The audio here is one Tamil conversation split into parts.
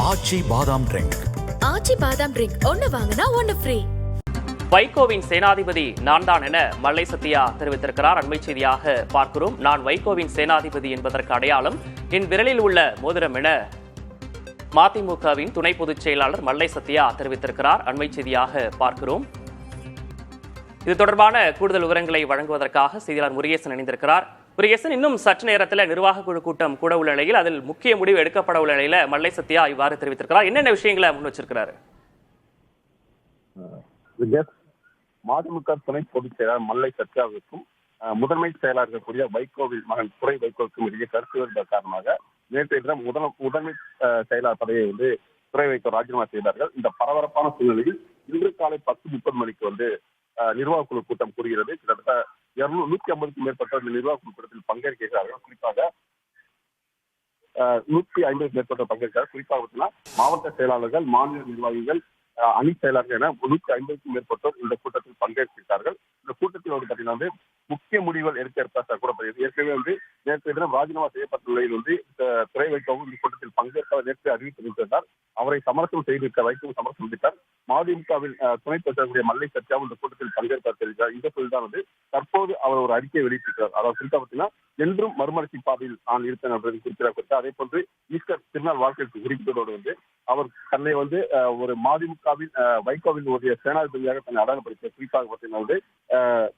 ஆச்சி பாதாம் ட்ரிங்க். ஆச்சி பாதாம் ட்ரிங்க் ஒன்னு வாங்கினா ஒன்னு ஃப்ரீ. வைகோவின் சேனாதிபதி நான் தான் என மல்லை சத்யா தெரிவித்திருக்கிறார். அண்மை செய்தியாக பார்க்கிறோம். நான் வைகோவின் சேனாதிபதி என்பதற்கு அடையாளம் என் விரலில் உள்ள மோதிரம் என மதிமுகவின் துணை பொதுச் செயலாளர் மல்லை சத்யா தெரிவித்திருக்கிறார். அண்மை செய்தியாக பார்க்கிறோம். இது தொடர்பான கூடுதல் விவரங்களை வழங்குவதற்காக செய்தியாளர் முருகேசன் இணைந்திருக்கிறார். முருகேசன், இன்னும் சற்று நேரத்தில் நிர்வாக குழு கூட்டம் கூட உள்ள நிலையில் அதில் முக்கிய முடிவு எடுக்கப்பட உள்ள நிலையில மல்லை சத்யா இவ்வாறு தெரிவித்திருக்கிறார். என்னென்ன விஷயங்களை முன் வச்சிருக்கிறாரு? மதிமுக துணை பொதுச் செயலாளர் மல்லை சத்யாவிற்கும் முதன்மை செயலாளர்கள் கூடிய வைகோவில் மகன் துறை வைகோவுக்கும் இடையே கருத்து வேறுபாடு காரணமாக நேற்றைய தினம் முதன்மை செயலாளர் பதவியை துறை வைகோ ராஜினாமா செய்தார்கள். இந்த பரபரப்பான சூழ்நிலையில் இன்று காலை 10:30 மணிக்கு நிர்வாக குழு கூட்டம் கூறுகிறது. கிட்டத்தட்ட 150க்கும் மேற்பட்ட இந்த நிர்வாக குழு கூட்டத்தில் பங்கேற்கிறார்கள். குறிப்பாக 150க்கும் மேற்பட்ட பங்கேற்கிறார்கள். குறிப்பாக மாவட்ட செயலாளர்கள், மாநில நிர்வாகிகள், அணி செயலாளர்கள் என 150க்கும் மேற்பட்டோர் இந்த கூட்டத்தில் பங்கேற்கிறார்கள். இந்த கூட்டத்தில் முக்கிய முடிவுகள் எடுக்க கூறப்படுகிறது. ஏற்கனவே நேற்றைய தினம் ராஜினாமா செய்யப்பட்ட நிலையில் துறை வைக்கவும் இந்த கூட்டத்தில் பங்கேற்க நேற்று அறிவித்திருந்தார். அவரை சமரசம் செய்திருக்க வைக்கவும் சமரசம் செய்தார். மதிமுகவில் துணை தலைவருடைய மல்லை சத்யாவும் இந்த கூட்டத்தில் பங்கேற்பார் தெரிவித்தார். இந்த சொல்லிதான் தற்போது அவர் ஒரு அறிக்கையை வெளியிட்டிருக்கிறார். அதாவது குறிப்பாக என்றும் மறுமலர்ச்சி பாதையில் நான் இருப்பேன் அப்படின்னு குறிப்பிட்டார். அதே போன்று ஈஸ்டர் திருநாள் வாழ்க்கைக்கு குறிப்பிட்டதோடு அவர் தன்னை ஒரு மதிமுகவின் வைகோவின் ஒரு சேனாதிபதியாக தன்னை அடையாளப்படுத்திய. குறிப்பாக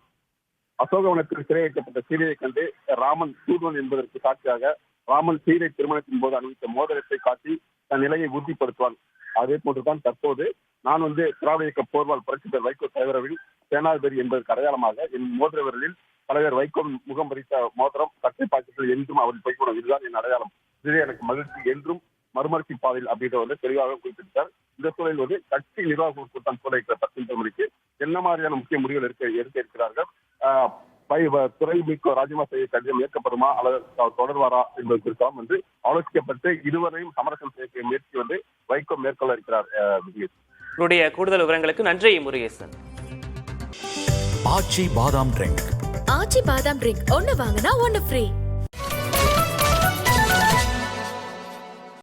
அசோகவனத்தில் சிறை வைக்கப்பட்ட சீரையை கண்டு ராமன் சூதுவன் என்பதற்கு சாட்சியாக ராமன் சீரை திருமணத்தின் போது அணிவித்த மோதிரத்தை காட்டி தன் நிலையை உறுதிப்படுத்துவான். அதே போன்றுதான் தற்போது நான் திராவிட இயக்க போர்வால் புரட்சித்தலைவர் வைகோ தலைவரில் சேனாதிபதி என்பதற்கு அடையாளமாக என் மோதிர விரலில் தலைவர் வைகோ முகம் பறித்த மோதிரம் கட்டை பாக்கெட்டில் என்றும் அவரின் பைக்கூடம், இதுதான் என் அடையாளம், இதுவே எனக்கு மகிழ்ச்சி என்றும் மறுமலர்ச்சி பாதையில் அப்படின்ற தெளிவாக குறிப்பிட்டார். இந்த சூழலில் கட்சி நிர்வாக கூட்டம் கூட இருக்கிற 10 மணிக்கு என்ன மாதிரியான முக்கிய முடிவுகள் எடுக்க இருக்கிறார்கள், துறை வைகோ ராஜினாமா செய்ய கடிதம் ஏற்கப்படுமா அல்லது தொடர்வாரா என்பது குறித்தாம் ஆலோசிக்கப்பட்டு இருவரையும் சமரசம் செய்ய முயற்சி வைகோ மேற்கொள்ள இருக்கிறார். உங்களுடைய கூடுதல் விவரங்களுக்கு நன்றி முருகேசன். ஆச்சி பாதாம் ட்ரிங்க். ஆச்சி பாதாம் ட்ரிங்க் ஒன்னு வாங்கினா ஒன்னு ஃப்ரீ.